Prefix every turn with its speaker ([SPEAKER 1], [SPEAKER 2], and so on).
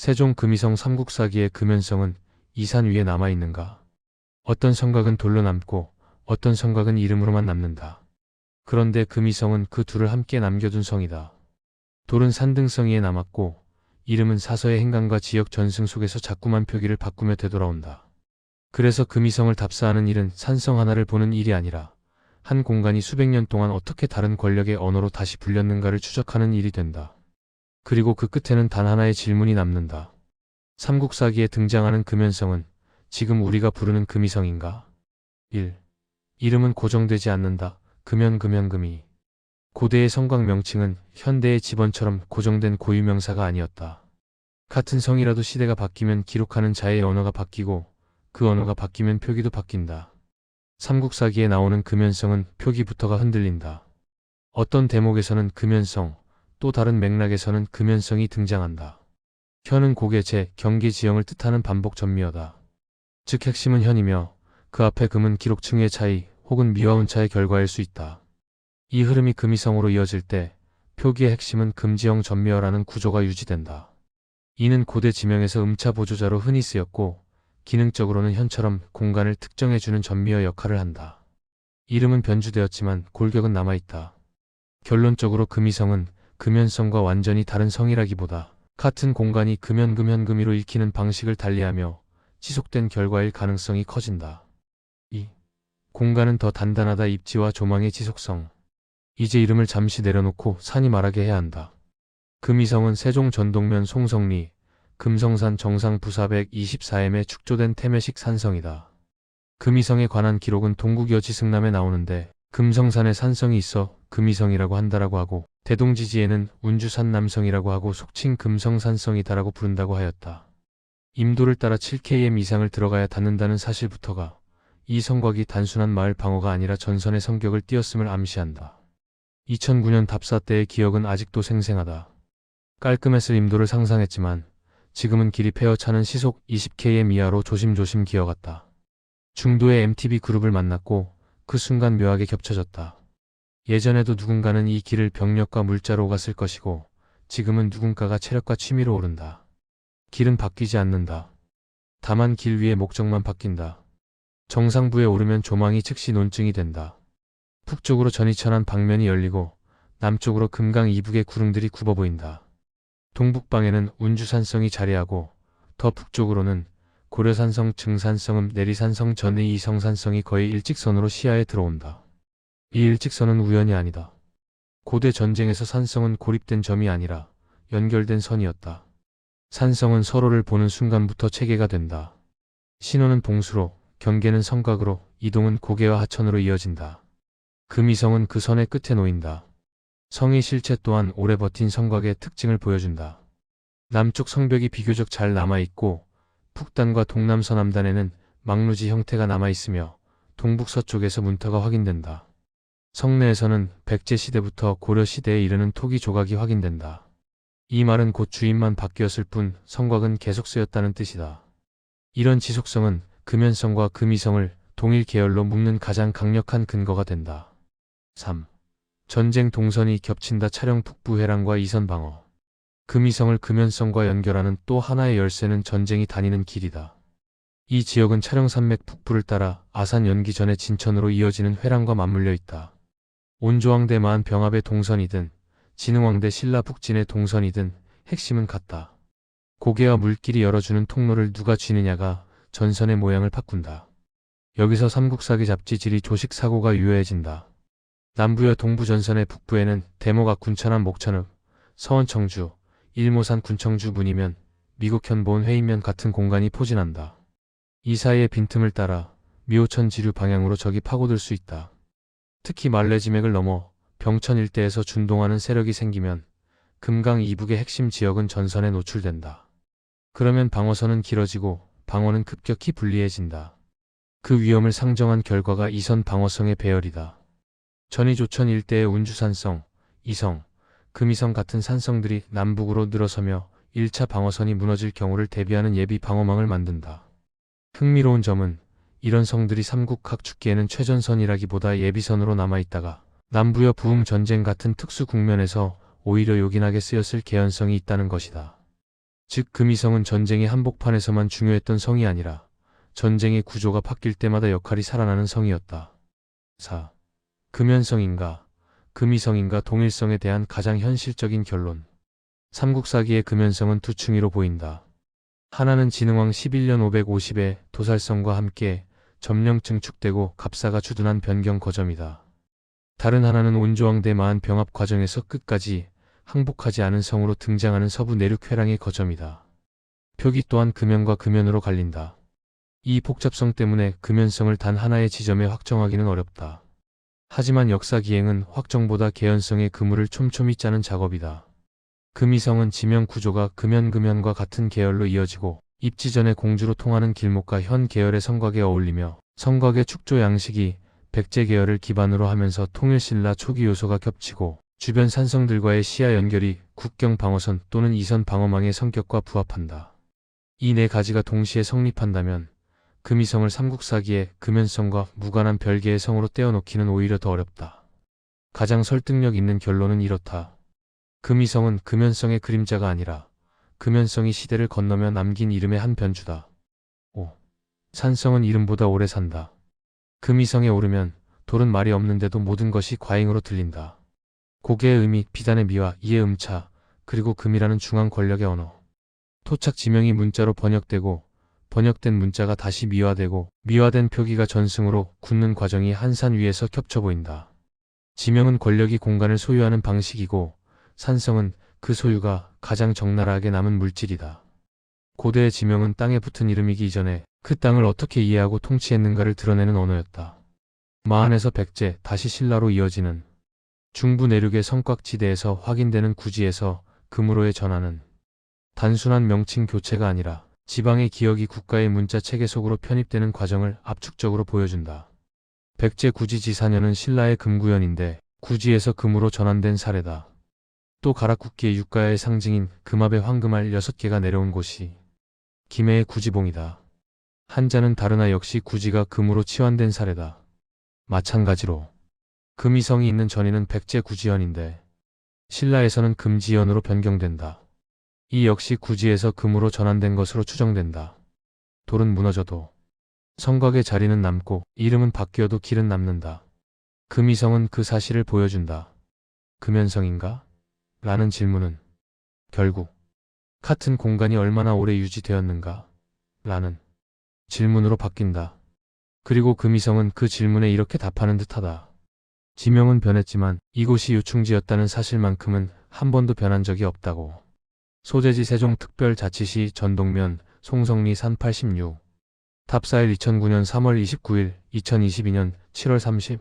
[SPEAKER 1] 세종 금이성 삼국사기의 금연성은 이 산 위에 남아있는가? 어떤 성곽은 돌로 남고 어떤 성곽은 이름으로만 남는다. 그런데 금이성은 그 둘을 함께 남겨둔 성이다. 돌은 산등성이에 남았고 이름은 사서의 행간과 지역 전승 속에서 자꾸만 표기를 바꾸며 되돌아온다. 그래서 금이성을 답사하는 일은 산성 하나를 보는 일이 아니라 한 공간이 수백 년 동안 어떻게 다른 권력의 언어로 다시 불렸는가를 추적하는 일이 된다. 그리고 그 끝에는 단 하나의 질문이 남는다. 삼국사기에 등장하는 금연성은 지금 우리가 부르는 금이성인가? 1. 이름은 고정되지 않는다. 금이. 고대의 성곽 명칭은 현대의 집원처럼 고정된 고유명사가 아니었다. 같은 성이라도 시대가 바뀌면 기록하는 자의 언어가 바뀌고 그 언어가 바뀌면 표기도 바뀐다. 삼국사기에 나오는 금연성은 표기부터가 흔들린다. 어떤 대목에서는 금연성, 또 다른 맥락에서는 금연성이 등장한다. 현은 고개 경계 지형을 뜻하는 반복 전미어다. 즉 핵심은 현이며 그 앞에 금은 기록층의 차이 혹은 미화운차의 결과일 수 있다. 이 흐름이 금이성으로 이어질 때 표기의 핵심은 금지형 전미어라는 구조가 유지된다. 이는 고대 지명에서 음차 보조자로 흔히 쓰였고 기능적으로는 현처럼 공간을 특정해주는 전미어 역할을 한다. 이름은 변주되었지만 골격은 남아있다. 결론적으로 금이성은 금연성과 완전히 다른 성이라기보다 같은 공간이 금이로 읽히는 방식을 달리하며 지속된 결과일 가능성이 커진다. 2. 공간은 더 단단하다. 입지와 조망의 지속성. 이제 이름을 잠시 내려놓고 산이 말하게 해야 한다. 금이성은 세종 전동면 송성리, 금성산 정상 부사 124m에 축조된 태매식 산성이다. 금이성에 관한 기록은 동국여지승남에 나오는데 금성산에 산성이 있어 금이성이라고 한다라고 하고 대동지지에는 운주산 남성이라고 하고 속칭 금성산성이다라고 부른다고 하였다. 임도를 따라 7km 이상을 들어가야 닿는다는 사실부터가 이 성곽이 단순한 마을 방어가 아니라 전선의 성격을 띄었음을 암시한다. 2009년 답사 때의 기억은 아직도 생생하다. 깔끔했을 임도를 상상했지만 지금은 길이 페어차는 시속 20km 이하로 조심조심 기어갔다. 중도의 MTB 그룹을 만났고 그 순간 묘하게 겹쳐졌다. 예전에도 누군가는 이 길을 병력과 물자로 오갔을 것이고 지금은 누군가가 체력과 취미로 오른다. 길은 바뀌지 않는다. 다만 길 위의 목적만 바뀐다. 정상부에 오르면 조망이 즉시 논증이 된다. 북쪽으로 전이천한 방면이 열리고 남쪽으로 금강 이북의 구릉들이 굽어 보인다. 동북방에는 운주산성이 자리하고 더 북쪽으로는 고려산성, 증산성, 내리산성, 전의 이성산성이 거의 일직선으로 시야에 들어온다. 이 일직선은 우연이 아니다. 고대 전쟁에서 산성은 고립된 점이 아니라 연결된 선이었다. 산성은 서로를 보는 순간부터 체계가 된다. 신호는 봉수로, 경계는 성곽으로, 이동은 고개와 하천으로 이어진다. 금이성은 그 선의 끝에 놓인다. 성의 실체 또한 오래 버틴 성곽의 특징을 보여준다. 남쪽 성벽이 비교적 잘 남아있고 북단과 동남 서남단에는 막루지 형태가 남아있으며 동북서쪽에서 문터가 확인된다. 성내에서는 백제시대부터 고려시대에 이르는 토기 조각이 확인된다. 이 말은 곧 주인만 바뀌었을 뿐 성곽은 계속 쓰였다는 뜻이다. 이런 지속성은 금연성과 금이성을 동일 계열로 묶는 가장 강력한 근거가 된다. 3. 전쟁 동선이 겹친다. 차령 북부 회랑과 이선 방어. 금이성을 금연성과 연결하는 또 하나의 열쇠는 전쟁이 다니는 길이다. 이 지역은 차령산맥 북부를 따라 아산 연기 전의 진천으로 이어지는 회랑과 맞물려 있다. 온조왕대 마한 병합의 동선이든 진흥왕대 신라 북진의 동선이든 핵심은 같다. 고개와 물길이 열어주는 통로를 누가 쥐느냐가 전선의 모양을 바꾼다. 여기서 삼국사기 잡지질이 조식사고가 유효해진다. 남부여 동부 전선의 북부에는 대모각 군천암 목천읍, 서원 청주, 일모산 군청주 문이면 미국현 보은 회인면 같은 공간이 포진한다. 이 사이의 빈틈을 따라 미호천 지류 방향으로 적이 파고들 수 있다. 특히 말레지맥을 넘어 병천 일대에서 준동하는 세력이 생기면 금강 이북의 핵심 지역은 전선에 노출된다. 그러면 방어선은 길어지고 방어는 급격히 불리해진다. 그 위험을 상정한 결과가 이선 방어성의 배열이다. 전이조천 일대의 운주산성, 이성, 금이성 같은 산성들이 남북으로 늘어서며 1차 방어선이 무너질 경우를 대비하는 예비 방어망을 만든다. 흥미로운 점은 이런 성들이 삼국학 축기에는 최전선이라기보다 예비선으로 남아있다가 남부여 부흥 전쟁 같은 특수 국면에서 오히려 요긴하게 쓰였을 개연성이 있다는 것이다. 즉 금이성은 전쟁의 한복판에서만 중요했던 성이 아니라 전쟁의 구조가 바뀔 때마다 역할이 살아나는 성이었다. 4. 금연성인가, 금이성인가 동일성에 대한 가장 현실적인 결론. 삼국사기의 금연성은 두 층위로 보인다. 하나는 진흥왕 11년 550에 도살성과 함께 점령 증축되고 갑사가 주둔한 변경 거점이다. 다른 하나는 온조왕 대마한 병합 과정에서 끝까지 항복하지 않은 성으로 등장하는 서부 내륙 회랑의 거점이다. 표기 또한 금연과 금연으로 갈린다. 이 복잡성 때문에 금연성을 단 하나의 지점에 확정하기는 어렵다. 하지만 역사기행은 확정보다 개연성의 그물을 촘촘히 짜는 작업이다. 금이성은 지명 구조가 금연과 같은 계열로 이어지고 입지전의 공주로 통하는 길목과 현 계열의 성곽에 어울리며 성곽의 축조 양식이 백제 계열을 기반으로 하면서 통일신라 초기 요소가 겹치고 주변 산성들과의 시야 연결이 국경 방어선 또는 이선 방어망의 성격과 부합한다. 이 네 가지가 동시에 성립한다면 금이성을 삼국사기의 금연성과 무관한 별개의 성으로 떼어놓기는 오히려 더 어렵다. 가장 설득력 있는 결론은 이렇다. 금이성은 금연성의 그림자가 아니라 금연성이 시대를 건너며 남긴 이름의 한 변주다. 5. 산성은 이름보다 오래 산다. 금이성에 오르면 돌은 말이 없는데도 모든 것이 과잉으로 들린다. 고개의 의미, 비단의 미와 이의 음차, 그리고 금이라는 중앙 권력의 언어. 토착 지명이 문자로 번역되고 번역된 문자가 다시 미화되고 미화된 표기가 전승으로 굳는 과정이 한 산 위에서 겹쳐 보인다. 지명은 권력이 공간을 소유하는 방식이고 산성은 그 소유가 가장 적나라하게 남은 물질이다. 고대의 지명은 땅에 붙은 이름이기 이전에 그 땅을 어떻게 이해하고 통치했는가를 드러내는 언어였다. 마한에서 백제, 다시 신라로 이어지는 중부 내륙의 성곽지대에서 확인되는 구지에서 금으로의 전환은 단순한 명칭 교체가 아니라 지방의 기억이 국가의 문자 체계 속으로 편입되는 과정을 압축적으로 보여준다. 백제 구지지사년은 신라의 금구연인데 구지에서 금으로 전환된 사례다. 또 가락국기의 육가의 상징인 금압의 황금알 6개가 내려온 곳이 김해의 구지봉이다. 한자는 다르나 역시 구지가 금으로 치환된 사례다. 마찬가지로 금이성이 있는 전이는 백제 구지연인데 신라에서는 금지연으로 변경된다. 이 역시 구지에서 금으로 전환된 것으로 추정된다. 돌은 무너져도 성곽의 자리는 남고 이름은 바뀌어도 길은 남는다. 금이성은 그 사실을 보여준다. 금연성인가? 라는 질문은 결국 같은 공간이 얼마나 오래 유지되었는가? 라는 질문으로 바뀐다. 그리고 금이성은 그 질문에 이렇게 답하는 듯하다. 지명은 변했지만 이곳이 유충지였다는 사실만큼은 한 번도 변한 적이 없다고. 소재지 세종특별자치시 전동면 송성리 산 86. 탑사일 2009년 3월 29일 2022년 7월 30.